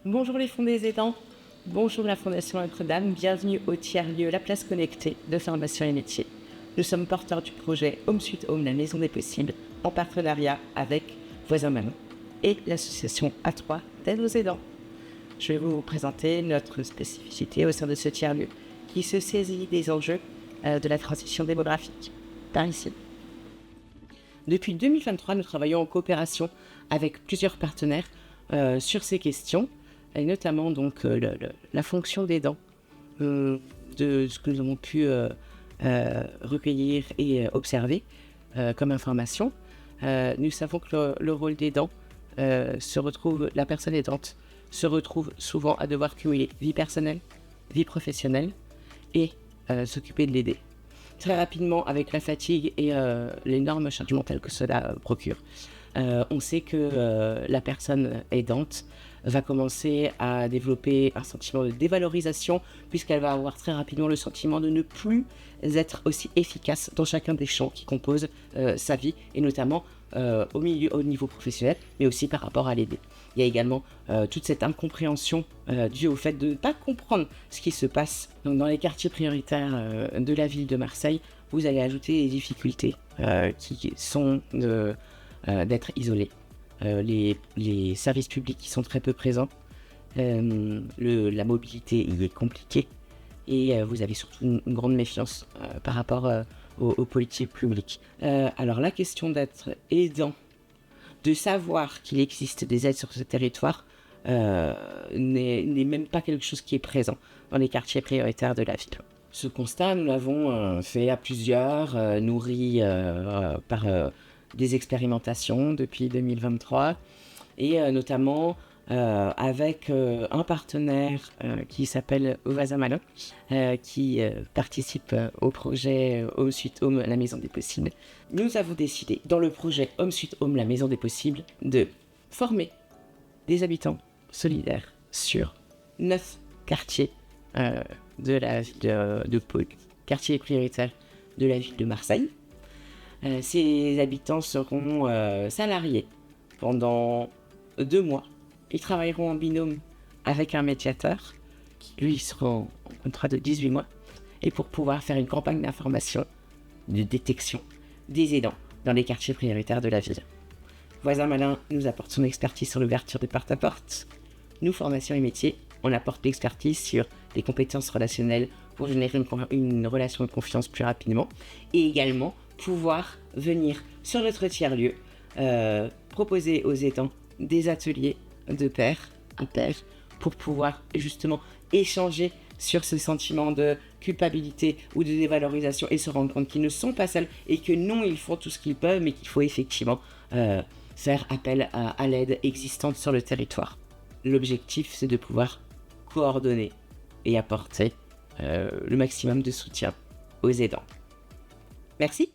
Bonjour les fonds des aidants, bonjour la Fondation Notre-Dame, bienvenue au tiers-lieu La Place Connectée de Formation et Métiers. Nous sommes porteurs du projet Home Sweet Home, la maison des possibles, en partenariat avec Voisin Manon et l'association A3 d'aide aux aidants. Je vais vous présenter notre spécificité au sein de ce tiers-lieu qui se saisit des enjeux de la transition démographique par ici. Depuis 2023, nous travaillons en coopération avec plusieurs partenaires sur ces questions, et notamment donc la fonction d'aidant, de ce que nous avons pu recueillir et observer comme information. Nous savons que le rôle d'aidant la personne aidante se retrouve souvent à devoir cumuler vie personnelle, vie professionnelle et s'occuper de l'aider. Très rapidement, avec la fatigue et l'énorme charge mentale que cela procure, on sait que la personne aidante va commencer à développer un sentiment de dévalorisation, puisqu'elle va avoir très rapidement le sentiment de ne plus être aussi efficace dans chacun des champs qui composent sa vie, et notamment au niveau professionnel, mais aussi par rapport à l'aider. Il y a également toute cette incompréhension due au fait de ne pas comprendre ce qui se passe. Donc, dans les quartiers prioritaires de la ville de Marseille, vous allez ajouter les difficultés qui sont d'être isolés. Les services publics qui sont très peu présents, la mobilité est compliquée, et vous avez surtout une grande méfiance par rapport aux politiques publiques. Alors la question d'être aidant, de savoir qu'il existe des aides sur ce territoire, n'est même pas quelque chose qui est présent dans les quartiers prioritaires de la ville. Ce constat, nous l'avons fait à plusieurs, nourri par des expérimentations depuis 2023, et notamment avec un partenaire qui s'appelle Voisin Manon, qui participe au projet Home Sweet Home, la maison des possibles. Nous avons décidé, dans le projet Home Sweet Home, la maison des possibles, de former des habitants solidaires sur 9 quartiers de la ville de Pôle, quartiers prioritaires de la ville de Marseille. Ces habitants seront salariés pendant 2 mois. Ils travailleront en binôme avec un médiateur qui, lui, sera en contrat de 18 mois, et pour pouvoir faire une campagne d'information, de détection des aidants dans les quartiers prioritaires de la ville. Voisin Malin nous apporte son expertise sur l'ouverture de porte-à-porte. Nous, Formation et Métiers, on apporte l'expertise sur les compétences relationnelles pour générer une relation de confiance plus rapidement, et également pouvoir venir sur notre tiers-lieu proposer aux aidants des ateliers de pair à pair pour pouvoir justement échanger sur ce sentiment de culpabilité ou de dévalorisation, et se rendre compte qu'ils ne sont pas seuls et que non, ils font tout ce qu'ils peuvent, mais qu'il faut effectivement faire appel à l'aide existante sur le territoire. L'objectif, c'est de pouvoir coordonner et apporter le maximum de soutien aux aidants. Merci.